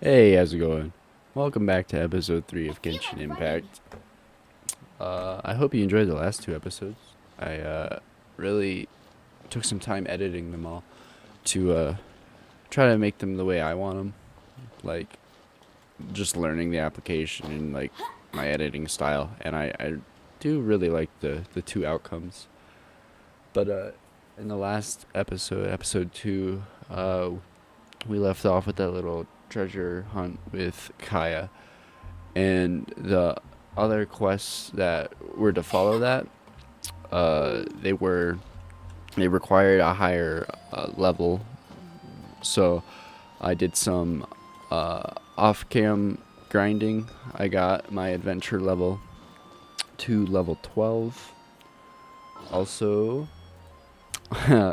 Hey, how's it going? Welcome back to episode 3 of Genshin Impact. I hope you enjoyed the last two episodes. I really took some time editing them all to try to make them the way I want them. Like, just learning the application and, like, my editing style. And I do really like the two outcomes. But in the last episode, episode 2, we left off with that little treasure hunt with Kaya. And the other quests that were to follow that, they required a higher level. So I did some off-cam grinding. I got my adventure level to level 12. Also,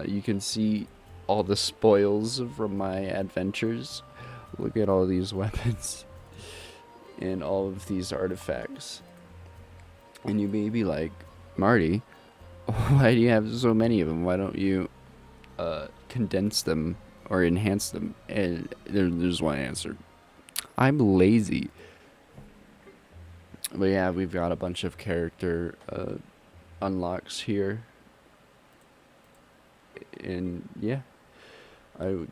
you can see all the spoils from my adventures. Look at all these weapons and all of these artifacts. And you may be like, Marty, why do you have so many of them? Why don't you condense them or enhance them? And there's one answer. I'm lazy. But yeah, we've got a bunch of character unlocks here. And yeah, I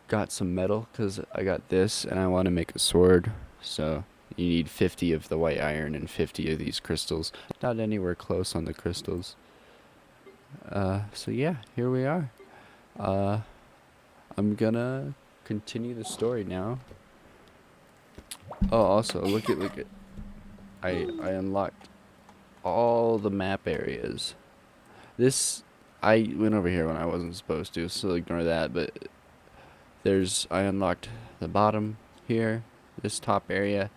got some metal because I got this and I want to make a sword. So you need 50 of the white iron and 50 of these crystals. Not anywhere close on the crystals. So yeah, here we are. I'm gonna continue the story now. Oh, also look at. I unlocked all the map areas. This I went over here when I wasn't supposed to, so ignore that. But I unlocked the bottom here, this top area,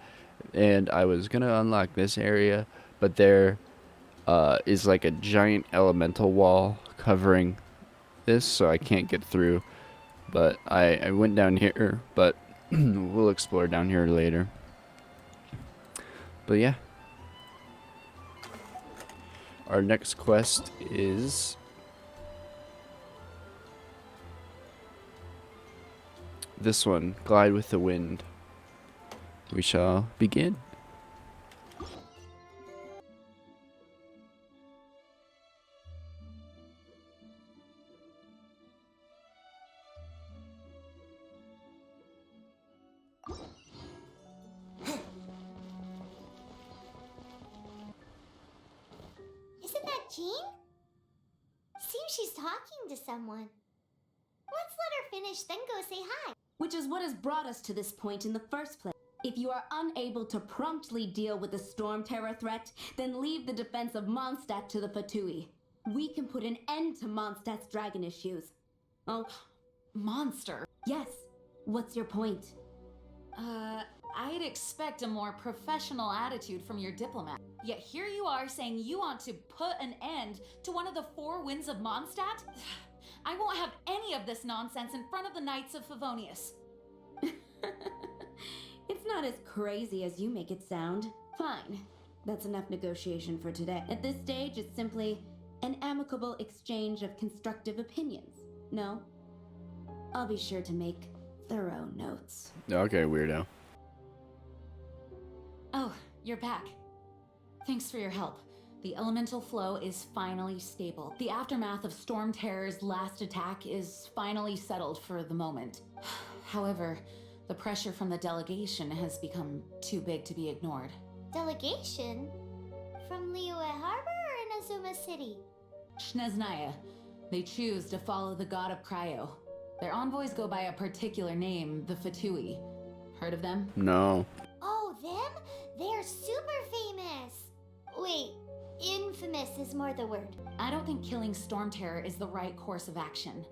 and I was gonna unlock this area, but there is like a giant elemental wall covering this, so I can't get through. But I went down here, but we'll explore down here later. But yeah, our next quest is this one, Glide with the Wind. We shall begin. Isn't that Jean? Seems she's talking to someone. Let's let her finish, then go say hi. Which is what has brought us to this point in the first place. If you are unable to promptly deal with the Storm Terror threat, then leave the defense of Mondstadt to the Fatui. We can put an end to Mondstadt's dragon issues. Oh, Monster. yes. What's your point? I'd expect a more professional attitude from your diplomat. Yet here you are saying you want to put an end to one of the four winds of Mondstadt? I won't have any of this nonsense in front of the Knights of Favonius. It's not as crazy as you make it sound. Fine. That's enough negotiation for today. At this stage, it's simply an amicable exchange of constructive opinions. No? I'll be sure to make thorough notes. Okay, weirdo. Oh, you're back. Thanks for your help. The elemental flow is finally stable. The aftermath of Storm Terror's last attack is finally settled for the moment. However, the pressure from the delegation has become too big to be ignored. Delegation? From Liyue Harbor or Inazuma City? Shneznaya. They choose to follow the god of Cryo. Their envoys go by a particular name, the Fatui. Heard of them? No. Oh, them? They're super famous. Wait, infamous is more the word. I don't think killing Storm Terror is the right course of action.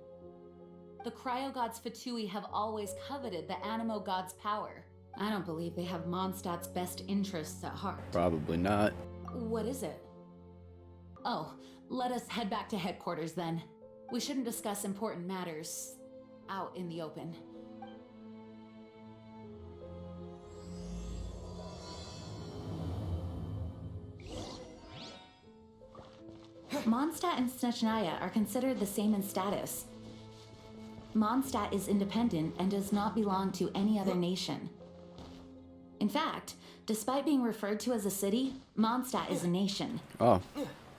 The Cryo God's Fatui have always coveted the Animo God's power. I don't believe they have Mondstadt's best interests at heart. Probably not. What is it? Oh, let us head back to headquarters then. We shouldn't discuss important matters out in the open. Mondstadt and Snechnaya are considered the same in status. Mondstadt is independent and does not belong to any other nation. In fact, despite being referred to as a city, Mondstadt is a nation. Oh,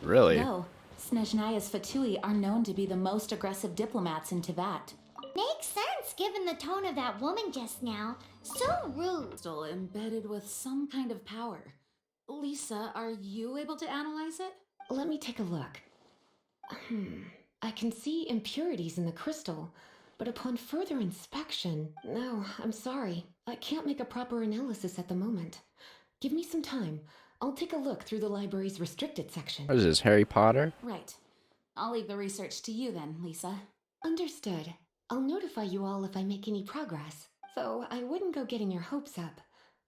really? Though, Snezhnaya's Fatui are known to be the most aggressive diplomats in Teyvat. Makes sense given the tone of that woman just now. So rude. Still embedded with some kind of power. Lisa, are you able to analyze it? Let me take a look. I can see impurities in the crystal, but upon further inspection... No, I'm sorry. I can't make a proper analysis at the moment. Give me some time. I'll take a look through the library's restricted section. What is this, Harry Potter? Right. I'll leave the research to you then, Lisa. Understood. I'll notify you all if I make any progress. Though I wouldn't go getting your hopes up.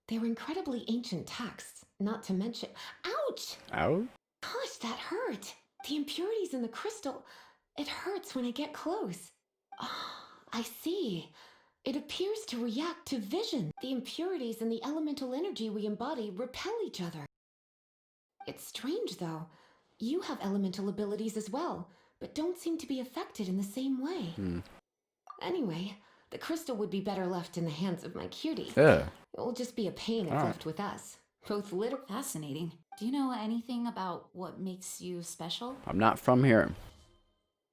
They're incredibly ancient texts, not to mention... Ouch! Out? Gosh, that hurt. The impurities in the crystal... It hurts when I get close. Oh, I see. It appears to react to vision. The impurities and the elemental energy we embody repel each other. It's strange, though. You have elemental abilities as well, but don't seem to be affected in the same way. Anyway, the crystal would be better left in the hands of my cutie. Yeah. It'll just be a pain if left with us. Both literal... Fascinating. Do you know anything about what makes you special? I'm not from here.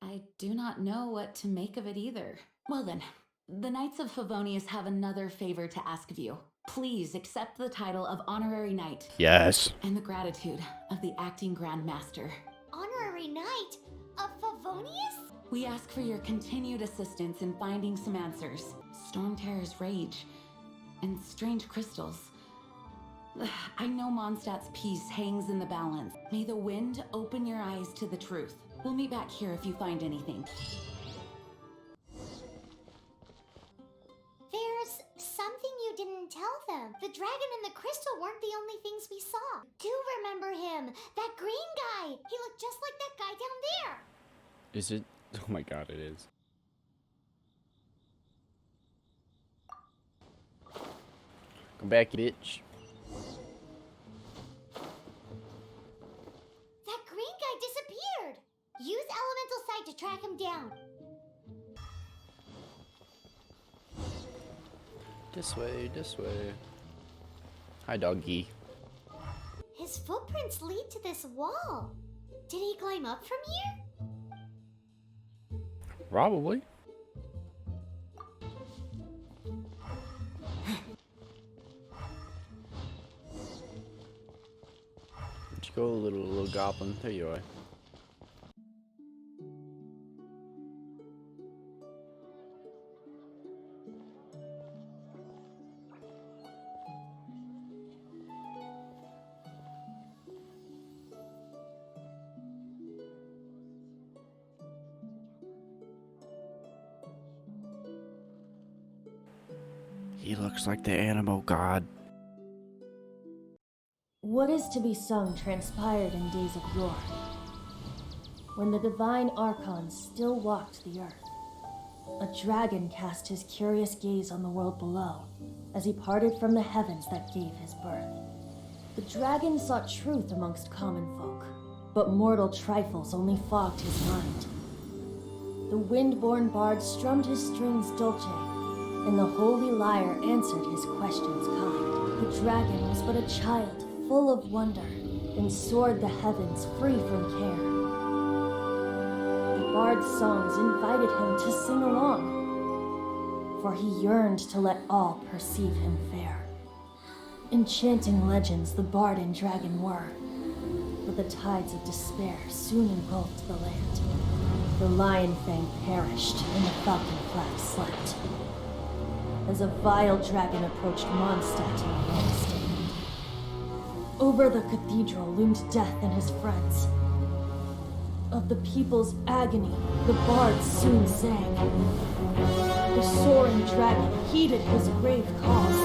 I do not know what to make of it either. Well then, the Knights of Favonius have another favor to ask of you. Please accept the title of Honorary Knight. Yes. And the gratitude of the Acting Grand Master. Honorary Knight of Favonius? We ask for your continued assistance in finding some answers. Storm Terror's rage and strange crystals. I know Mondstadt's peace hangs in the balance. May the wind open your eyes to the truth. We'll meet back here if you find anything. There's something you didn't tell them. The dragon and the crystal weren't the only things we saw. Do remember him, that green guy. He looked just like that guy down there. Is it? Oh my god, it is. Come back, bitch. That green guy disappeared. Use elemental sight to track him down. This way, this way. Hi, doggy. His footprints lead to this wall. Did he climb up from here? Probably. Where'd you go, little goblin? There you are. He looks like the animal god. What is to be sung transpired in days of yore, when the divine archons still walked the earth. A dragon cast his curious gaze on the world below, as he parted from the heavens that gave his birth. The dragon sought truth amongst common folk, but mortal trifles only fogged his mind. The wind-born bard strummed his strings dolce, and the Holy Lyre answered his questions kind. The dragon was but a child, full of wonder, and soared the heavens free from care. The bard's songs invited him to sing along, for he yearned to let all perceive him fair. Enchanting legends the bard and dragon were, but the tides of despair soon engulfed the land. The lion fang perished, and the falcon flag slept, as a vile dragon approached Mondstadt in a long stand. Over the cathedral loomed death and his friends. Of the people's agony, the bard soon sang. The soaring dragon heeded his grave cause,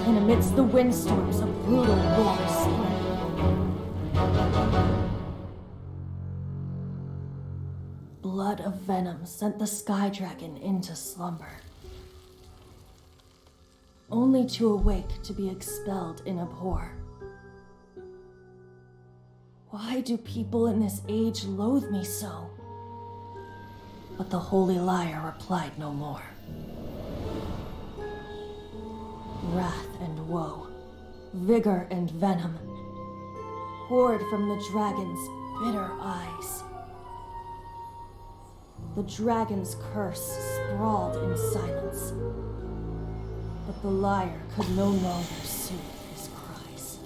and amidst the windstorms a brutal war sprang. Blood of venom sent the sky dragon into slumber, only to awake to be expelled in abhor. Why do people in this age loathe me so? But the Holy Lyre replied no more. Wrath and woe vigor and venom poured from the dragon's bitter eyes. The dragon's curse sprawled in silence, but the lyre could no longer soothe his cries.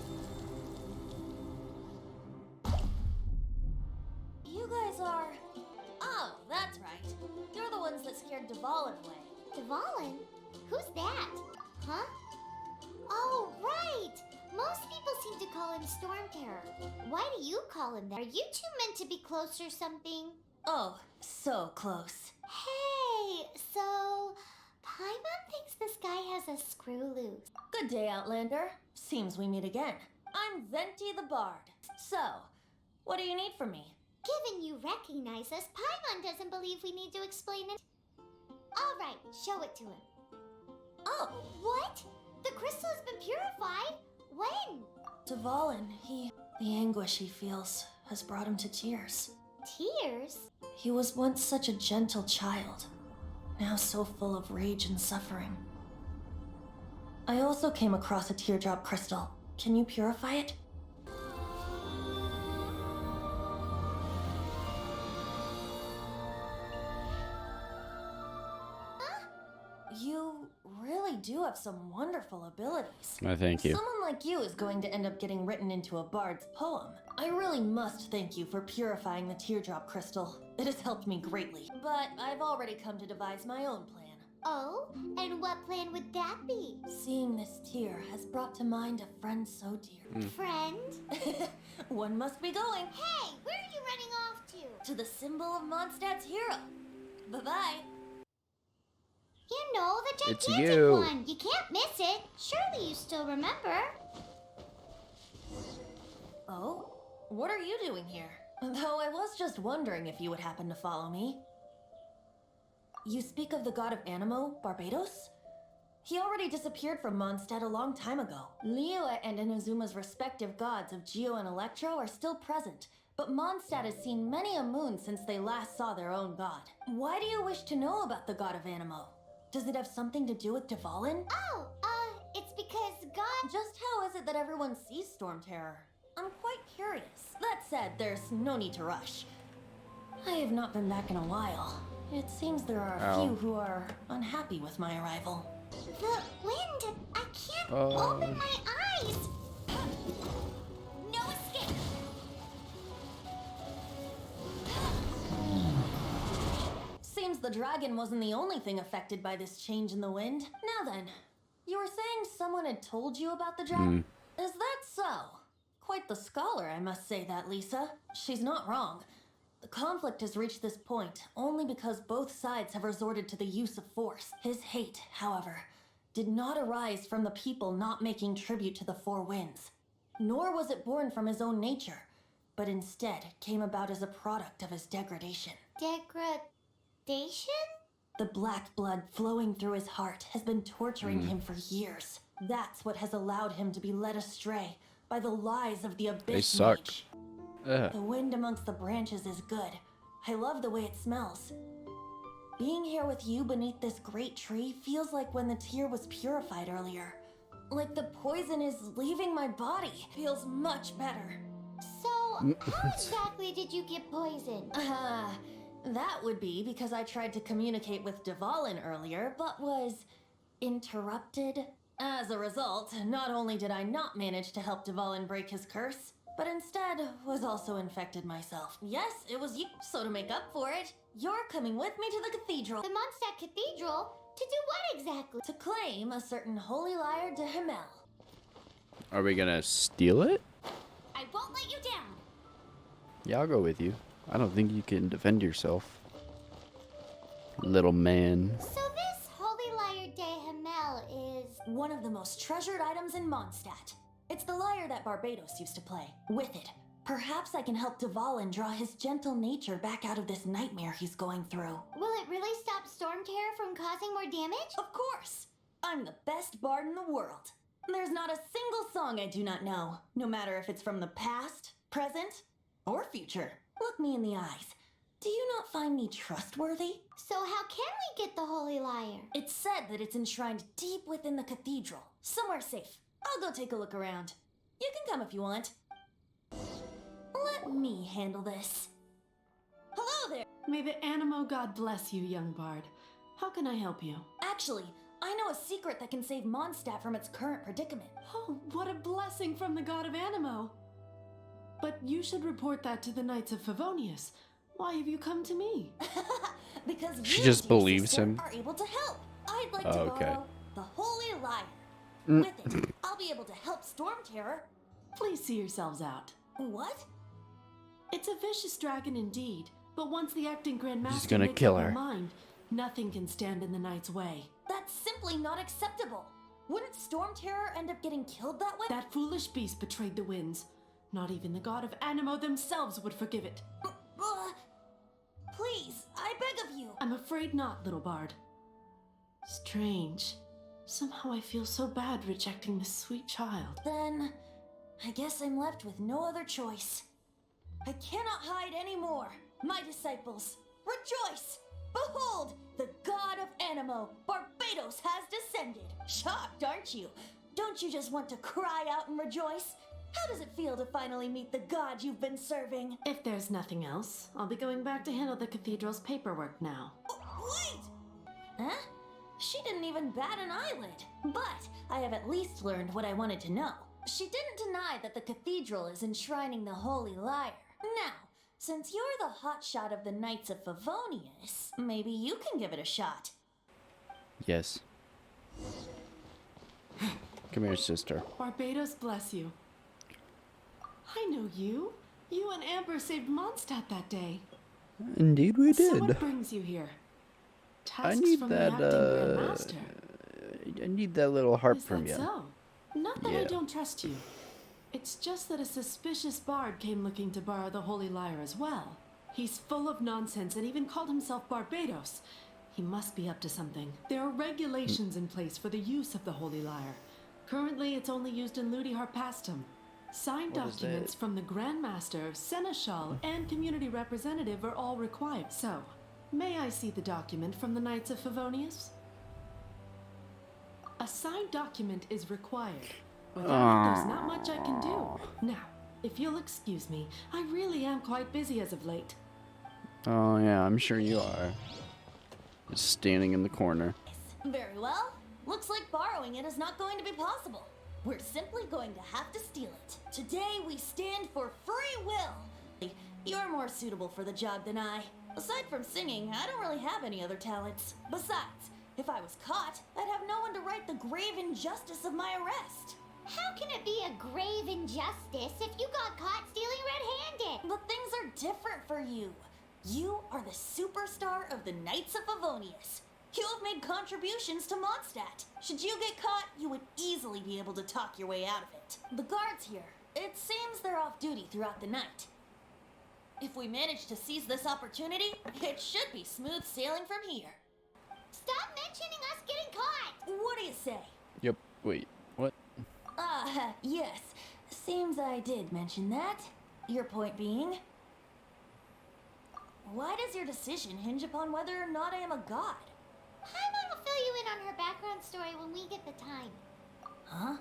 You guys are... Oh, that's right. You're the ones that scared Dvalin away. Dvalin? Who's that? Huh? Oh, right! Most people seem to call him Storm Terror. Why do you call him that? Are you two meant to be close or something? Oh, so close. Hey, so... Paimon thinks this guy has a screw loose. Good day, Outlander. Seems we meet again. I'm Venti the Bard. So, what do you need from me? Given you recognize us, Paimon doesn't believe we need to explain it. All right, show it to him. Oh, What? The crystal has been purified? When? Dvalin, the anguish he feels has brought him to tears. Tears? He was once such a gentle child, now so full of rage and suffering. I also came across a teardrop crystal. Can you purify it? You really do have some wonderful abilities. I thank you. Someone like you is going to end up getting written into a bard's poem. I really must thank you for purifying the teardrop crystal. It has helped me greatly. But I've already come to devise my own plan. Oh, and what plan would that be? Seeing this tear has brought to mind a friend so dear. Friend? One must be going Hey, where are you running off to? to the symbol of Mondstadt's hero. Bye-bye. You know, the It's gigantic you. one. You can't miss it. Surely you still remember. Oh? What are you doing here? Though I was just wondering if you would happen to follow me. You speak of the god of Animo, Barbados? He already disappeared from Mondstadt a long time ago. Liyue and Inazuma's respective gods of Geo and Electro are still present, but Mondstadt has seen many a moon since they last saw their own god. Why do you wish to know about the god of Animo? Does it have something to do with Dvalin? Oh, it's because God... Just how is it that everyone sees Storm Terror? I'm quite curious. That said, there's no need to rush. I have not been back in a while. It seems there are a few who are unhappy with my arrival. The wind! I can't Oh. open my eyes! No escape! Seems the dragon wasn't the only thing affected by this change in the wind. Now then, you were saying someone had told you about the dragon? Is that so? Quite the scholar, I must say that, Lisa. She's not wrong. The conflict has reached this point only because both sides have resorted to the use of force. His hate, however, did not arise from the people not making tribute to the Four Winds. Nor was it born from his own nature, but instead came about as a product of his degradation. Degradation? The black blood flowing through his heart has been torturing him for years. That's what has allowed him to be led astray by the lies of the Abyss They suck. Mage. Ugh. The wind amongst the branches is good. I love the way it smells. Being here with you beneath this great tree feels like when the tear was purified earlier. Like the poison is leaving my body. Feels much better. So, how exactly did you get poisoned? That would be because I tried to communicate with Dvalin earlier, but was interrupted. As a result, not only did I not manage to help Dvalin break his curse, but instead was also infected myself. Yes, it was you, so to make up for it, you're coming with me to the cathedral The Mondstadt Cathedral? To do what exactly? to claim a certain Holy Lyre de Himmel. Are we gonna steal it? I won't let you down! Yeah, I'll go with you. I don't think you can defend yourself. Little man. So this Holy Lyre de Himmel is... One of the most treasured items in Mondstadt. It's the lyre that Barbados used to play. With it, perhaps I can help Dvalin draw his gentle nature back out of this nightmare he's going through. Will it really stop Storm Terror from causing more damage? Of course! I'm the best bard in the world. There's not a single song I do not know, no matter if it's from the past, present, or future. Look me in the eyes. Do you not find me trustworthy? So how can we get the Holy Lyre? It's said that it's enshrined deep within the cathedral, somewhere safe. I'll go take a look around. You can come if you want. Let me handle this. Hello there! May the Animo God bless you, young bard. How can I help you? Actually, I know a secret that can save Mondstadt from its current predicament. Oh, what a blessing from the god of Animo! But you should report that to the Knights of Favonius. Why have you come to me? Because She you, just dear believes sister, him. are able to help. I'd like to Oh, okay. borrow the Holy Lyre. Mm. With it, I'll be able to help Storm Terror. Please see yourselves out. What? It's a vicious dragon indeed, but once the acting Grand Master gonna makes kill up her. her mind, nothing can stand in the Knight's way. That's simply not acceptable. Wouldn't Storm Terror end up getting killed that way? That foolish beast betrayed the winds. Not even the god of Animo themselves would forgive it. Please, I beg of you. I'm afraid not, little bard. Strange. Somehow I feel so bad rejecting this sweet child. Then, I guess I'm left with no other choice. I cannot hide anymore. My disciples, rejoice! Behold, the god of Animo, Barbados, has descended. Shocked, aren't you? Don't you just want to cry out and rejoice? How does it feel to finally meet the god you've been serving? If there's nothing else, I'll be going back to handle the cathedral's paperwork now. Wait! Huh? She didn't even bat an eyelid. But I have at least learned what I wanted to know. She didn't deny that the cathedral is enshrining the Holy Lyre. Now, since you're the hotshot of the Knights of Favonius, maybe you can give it a shot. Yes. Come here, sister. Barbados bless you. I know you. You and Amber saved Mondstadt that day. Indeed, we So did. what brings you here? I Tasks need from that. the acting Grand Master. I need that little harp Is from that you. so? Not that I Yeah. don't trust you. It's just that a suspicious bard came looking to borrow the Holy Lyre as well. He's full of nonsense and even called himself Barbados. He must be up to something. There are regulations in place for the use of the Holy Lyre. Currently, it's only used in Ludi Harpastum. Signed What is documents that? from the Grand Master, Seneschal, and Community Representative are all required. So, may I see the document from the Knights of Favonius? A signed document is required. Without it, there's not much I can do. Now, if you'll excuse me, I really am quite busy as of late. Oh yeah, I'm sure you are. Just standing in the corner. Very well. Looks like borrowing it is not going to be possible. We're simply going to have to steal it. Today we stand for free will. You're more suitable for the job than I. Aside from singing, I don't really have any other talents. Besides, if I was caught, I'd have no one to right the grave injustice of my arrest. How can it be a grave injustice if you got caught stealing red-handed? But things are different for you. You are the superstar of the Knights of Favonius. You have made contributions to Mondstadt. Should you get caught, you would easily be able to talk your way out of it. The guards here, it seems they're off duty throughout the night. If we manage to seize this opportunity, it should be smooth sailing from here. Stop mentioning us getting caught! What do you say? Yep. Wait. What? Yes. Seems I did mention that. Your point being? Why does your decision hinge upon whether or not I am a god? Paimon will fill you in on her background story when we get the time. Huh?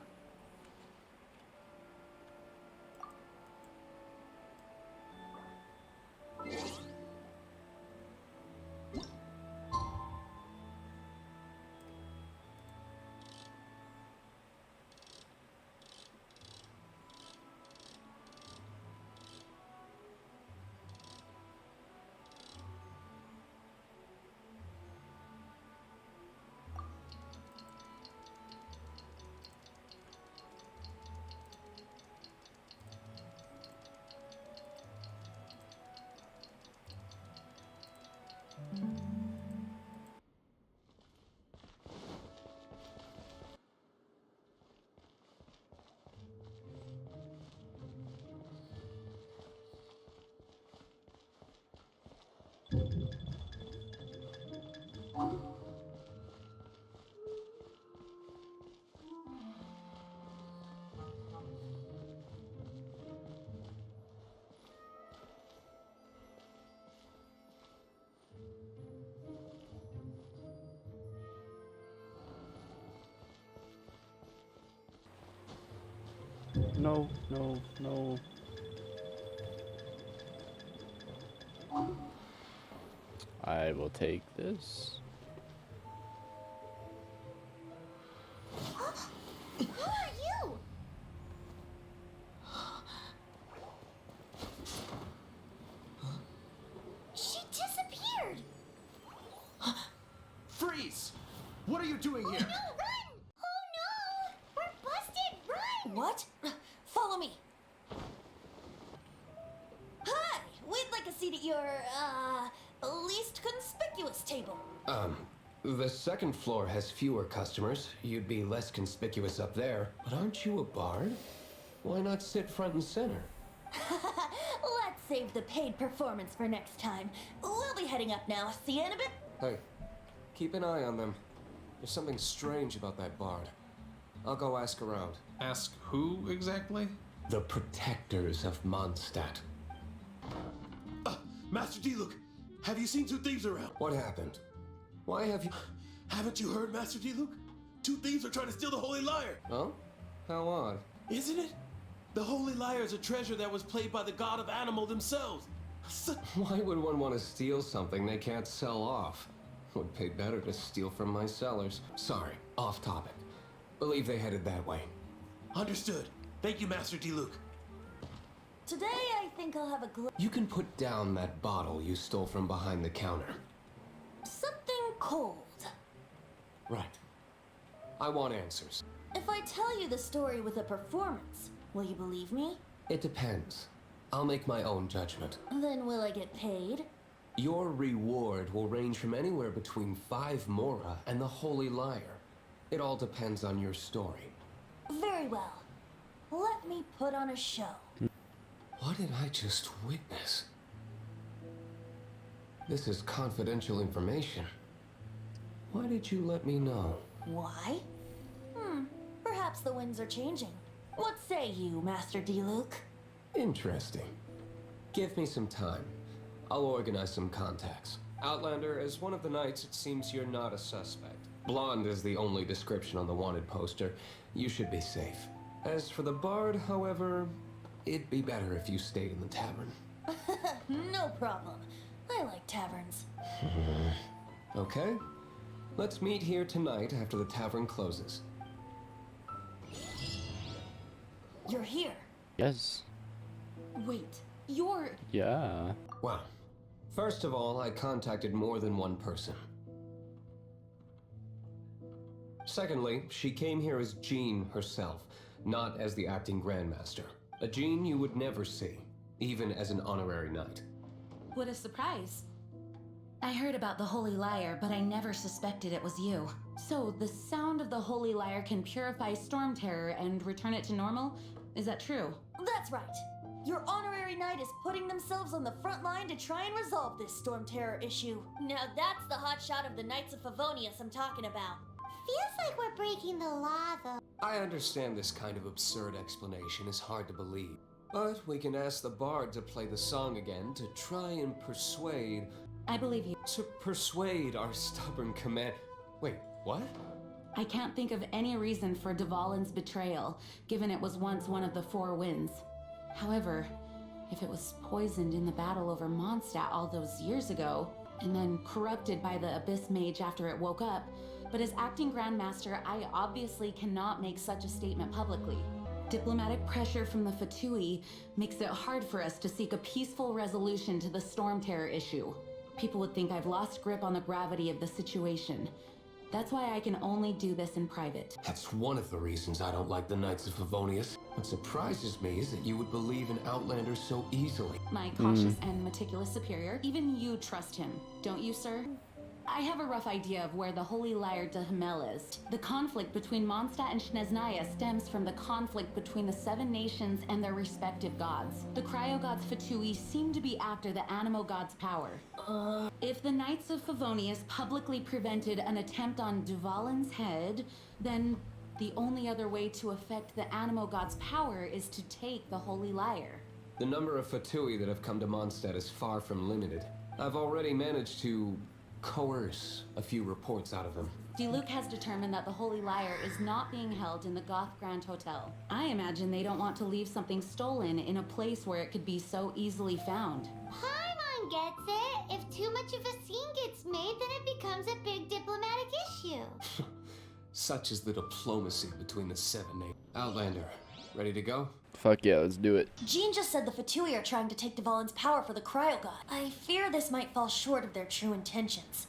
no, no, no. I will take this. Who are you? She disappeared. Freeze! What are you doing here? No, run! Oh no! We're busted! Run! What? Follow me. Hi! We'd like a seat at your, least conspicuous table. The second floor has fewer customers. You'd be less conspicuous up there. But aren't you a bard? Why not sit front and center? Let's save the paid performance for next time. We'll be heading up now. See you in a bit. Hey, keep an eye on them. There's something strange about that bard. I'll go ask around. Ask who exactly? The protectors of Mondstadt. Master D-Look, have you seen two thieves around? What happened? Why have you... Haven't you heard, Master D-Look? Two thieves are trying to steal the Holy Lyre. Oh? How odd. Isn't it? The Holy Lyre is a treasure that was played by the god of animal themselves. Why would one want to steal something they can't sell off? Would pay better to steal from my sellers. Sorry, off topic. Believe they headed that way. Understood. Thank you, Master D-Look. Today, I think I'll have a You can put down that bottle you stole from behind the counter. something cold. Right. I want answers. If I tell you the story with a performance, will you believe me? It depends. I'll make my own judgment. Then will I get paid? Your reward will range from anywhere between 5 mora and the Holy Lyre. It all depends on your story. Very well. Let me put on a show. What did I just witness? This is confidential information. Why did you let me know? Why? Perhaps the winds are changing. What say you, Master D-Luke? Interesting. Give me some time. I'll organize some contacts. Outlander, as one of the knights, it seems you're not a suspect. Blonde is the only description on the wanted poster. You should be safe. As for the bard, however, it'd be better if you stayed in the tavern. No problem. I like taverns. Okay? Let's meet here tonight after the tavern closes. You're here. Yes. Wait, you're. Yeah. Well, first of all, I contacted more than one person. Secondly, she came here as Jean herself, not as the acting Grandmaster. A Jean you would never see, even as an honorary knight. What a surprise. I heard about the Holy Lyre, but I never suspected it was you. So, the sound of the Holy Lyre can purify Storm Terror and return it to normal? Is that true? That's right. Your honorary knight is putting themselves on the front line to try and resolve this Storm Terror issue. Now that's the hotshot of the Knights of Favonius I'm talking about. Feels like we're breaking the law, though. I understand this kind of absurd explanation is hard to believe, but we can ask the bard to play the song again to try and persuade... I believe you. To persuade our stubborn command... Wait, what? I can't think of any reason for Dvalin's betrayal, given it was once one of the Four Winds. However, if it was poisoned in the battle over Mondstadt all those years ago, and then corrupted by the Abyss Mage after it woke up, but as acting Grandmaster, I obviously cannot make such a statement publicly. Diplomatic pressure from the Fatui makes it hard for us to seek a peaceful resolution to the Storm Terror issue. People would think I've lost grip on the gravity of the situation. That's why I can only do this in private. That's one of the reasons I don't like the Knights of Favonius. What surprises me is that you would believe in Outlander so easily. My cautious and meticulous superior, even you trust him, don't you, sir? I have a rough idea of where the Holy Lyre de Himmel is. The conflict between Mondstadt and Snezhnaya stems from the conflict between the 7 nations and their respective gods. The cryo-gods Fatui seem to be after the animo god's power. If the Knights of Favonius publicly prevented an attempt on Dvalin's head, then the only other way to affect the animo god's power is to take the Holy Lyre. The number of Fatui that have come to Mondstadt is far from limited. I've already managed to coerce a few reports out of them. Diluc has determined that the Holy Lyre is not being held in the Goth Grand Hotel. I imagine they don't want to leave something stolen in a place where it could be so easily found. Paimon gets it. If too much of a scene gets made, then it becomes a big diplomatic issue. Such is the diplomacy between the seven nations. Outlander, ready to go? Fuck yeah, let's do it. Jean just said the Fatui are trying to take Dvalin's power for the Cryo God. I fear this might fall short of their true intentions.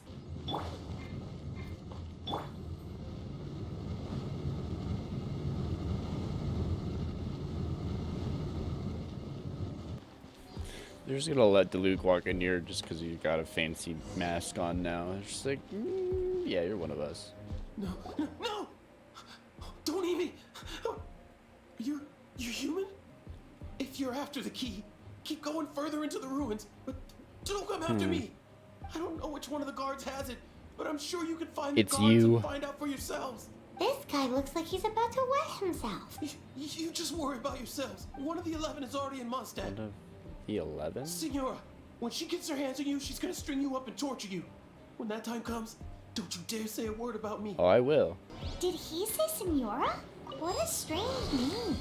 They're just gonna let Diluc walk in here just because he's got a fancy mask on now. It's just like, yeah, you're one of us. No, no, no! Don't eat me! You're human? If you're after the key, keep going further into the ruins, but don't come after me. I don't know which one of the guards has it, but I'm sure you can find the It's guards you. and find out for yourselves. This guy looks like he's about to wet himself. You just worry about yourselves. One of the 11 is already in Mondstadt. One of the 11? Senora, when she gets her hands on you, she's gonna string you up and torture you. When that time comes, don't you dare say a word about me. Oh, I will. Did he say Senora? What a strange name.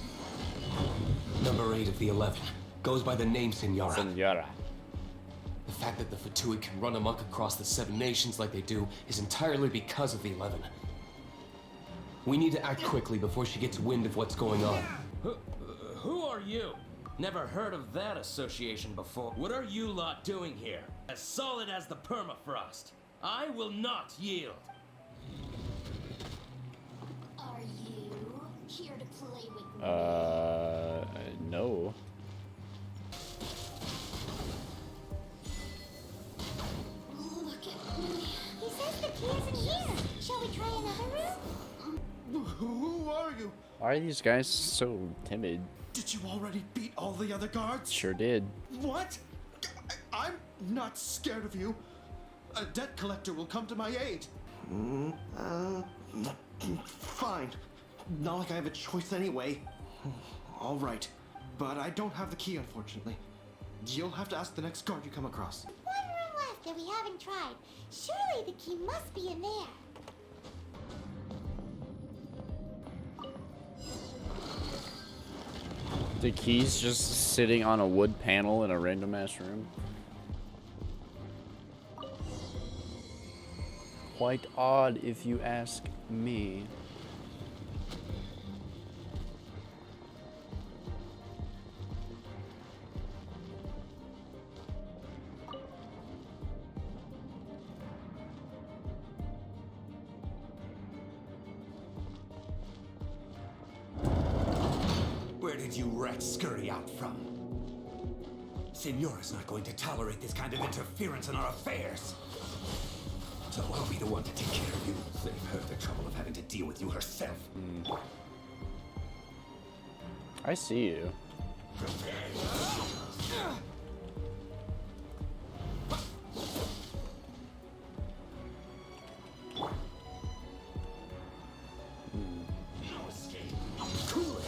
Number 8 of the 11 goes by the name Senora. Senora. The fact that the Fatui can run amok across the 7 nations like they do is entirely because of the 11. We need to act quickly before she gets wind of what's going on. Who are you? Never heard of that association before. What are you lot doing here? As solid as the permafrost. I will not yield. Are you here to play with me? No. Look at me. He says the key isn't here. Shall we try another room? Who are you? Why are these guys so timid? Did you already beat all the other guards? Sure did. What? I'm not scared of you. A debt collector will come to my aid. Fine. Not like I have a choice anyway. All right. But I don't have the key, unfortunately. You'll have to ask the next guard you come across. One room left that we haven't tried. Surely the key must be in there. The key's just sitting on a wood panel in a random ass room. Quite odd if you ask me. Where did you rats scurry out from? Senora's not going to tolerate this kind of interference in our affairs. So I'll be the one to take care of you. Save her the trouble of having to deal with you herself. I see you. Cool it.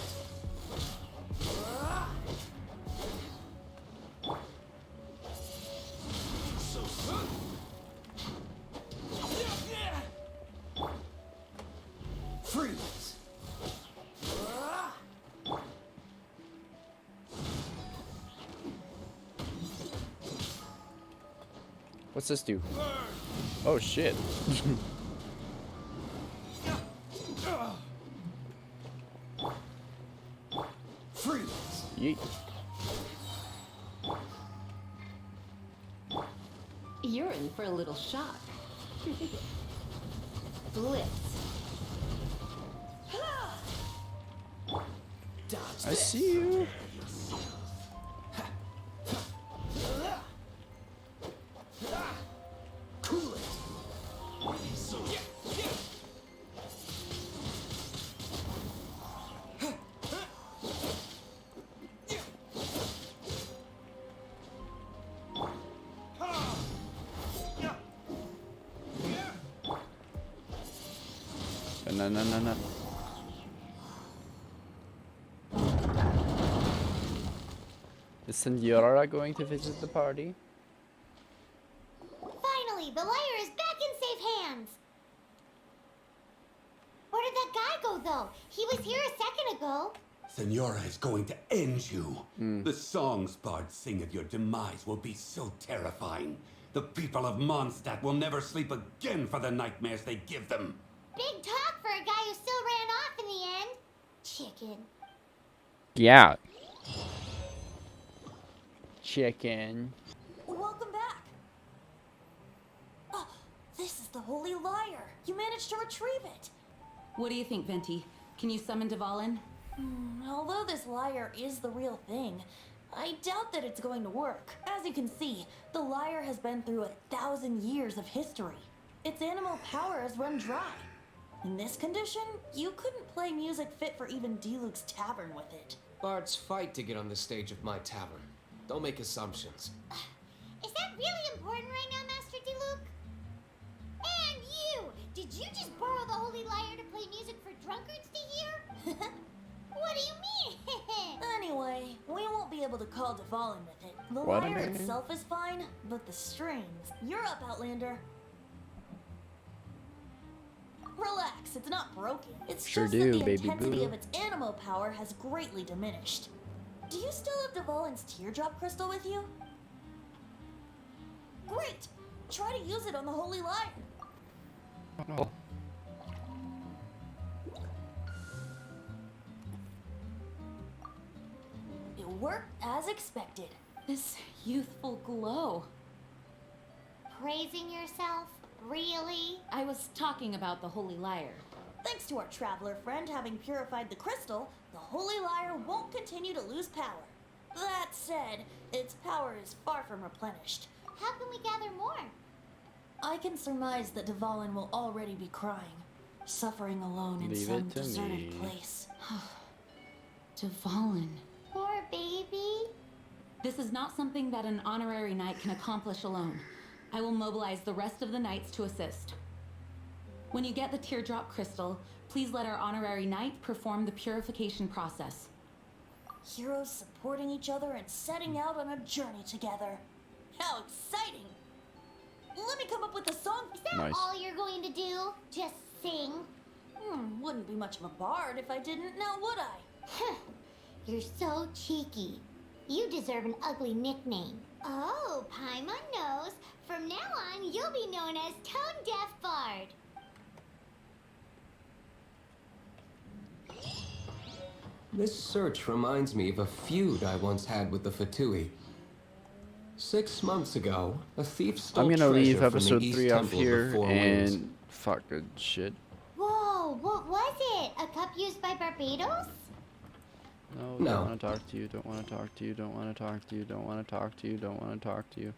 Freeze! What's this do? Oh shit. Freeze! Yeet. You're in for a little shock. Blitz. I see you. Cool it. No. Is Senora going to visit the party? Finally, the lyre is back in safe hands. gonna go. Senora is going to end you. The songs bards sing of your demise will be so terrifying. The people of Mondstadt will never sleep again for the nightmares they give them. Big talk for a guy who still ran off in the end. Chicken. Yeah. Chicken. Welcome back. Oh, this is the Holy Lyre. You managed to retrieve it. What do you think, Venti? Can you summon Dvalin? Although this lyre is the real thing, I doubt that it's going to work. As you can see, the lyre has been through 1,000 years of history. Its animal power has run dry. In this condition, you couldn't play music fit for even Diluc's tavern with it. Bards fight to get on the stage of my tavern. Don't make assumptions. Is that really important right now, Master Diluc? And you! Did you just borrow the Holy Lyre to play music for drunkards to hear? What do you mean? Anyway, we won't be able to call Dvalin with it. The What lyre a name. itself is fine, but the strings. You're up, Outlander. Relax, it's not broken. It's Sure just do, that the baby intensity boo. of its animal power has greatly diminished. Do you still have Dvalin's teardrop crystal with you? Great! Try to use it on the Holy Lyre. No. It worked as expected. This youthful glow. Praising yourself? Really? I was talking about the Holy Lyre. Thanks to our traveler friend having purified the crystal, the Holy Lyre won't continue to lose power. That said, its power is far from replenished. How can we gather more? I can surmise that Dvalin will already be crying, suffering alone in Leave some it to deserted me. place. Dvalin. Poor baby. This is not something that an honorary knight can accomplish alone. I will mobilize the rest of the knights to assist. When you get the teardrop crystal, please let our honorary knight perform the purification process. Heroes supporting each other and setting out on a journey together. How exciting! Let me come up with a song. Is that Nice. all you're going to do? Just sing? Wouldn't be much of a bard if I didn't, now would I? You're so cheeky. You deserve an ugly nickname. Oh, Paimon knows. From now on, you'll be known as Tone Deaf Bard. This search reminds me of a feud I once had with the Fatui. 6 months ago, a thief stole I'm gonna leave treasure from the episode East 3 off Temple of the here Four Winds. and fuck good shit. Whoa, what was it? A cup used by Barbados? No, No. don't want to talk to you, don't want to talk to you, don't want to talk to you, don't want to talk to you, don't want to talk to you.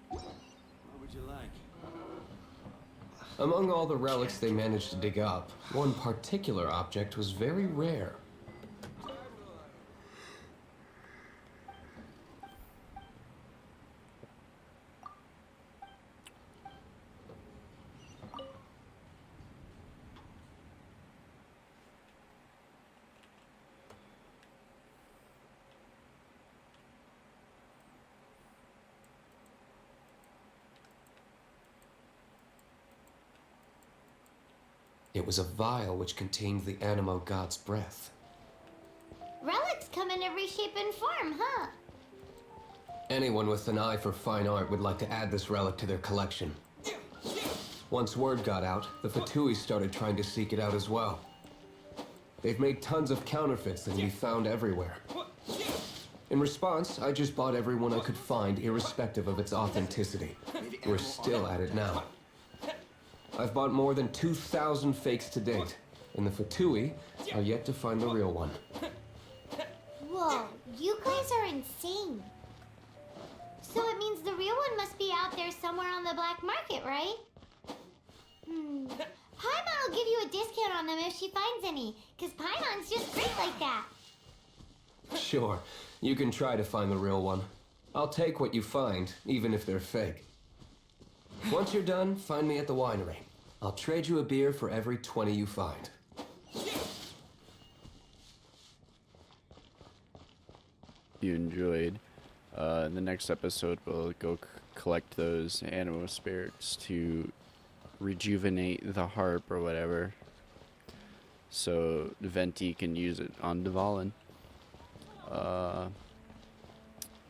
What would you like? Among all the relics they managed to dig up, one particular object was very rare. It was a vial which contained the Animo god's breath. Relics come in every shape and form, huh? Anyone with an eye for fine art would like to add this relic to their collection. Once word got out, the Fatui started trying to seek it out as well. They've made tons of counterfeits that can be found everywhere. In response, I just bought every one I could find, irrespective of its authenticity. We're still at it now. I've bought more than 2,000 fakes to date, and the Fatui are yet to find the real one. Whoa, you guys are insane. So it means the real one must be out there somewhere on the black market, right? Paimon will give you a discount on them if she finds any, because Paimon's just great like that. Sure, you can try to find the real one. I'll take what you find, even if they're fake. Once you're done, find me at the winery. I'll trade you a beer for every 20 you find. You enjoyed. In the next episode, we'll go collect those Animo spirits to rejuvenate the harp or whatever. so Venti can use it on Dvalin.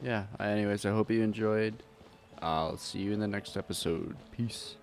Yeah, anyways, I hope you enjoyed. I'll see you in the next episode. Peace.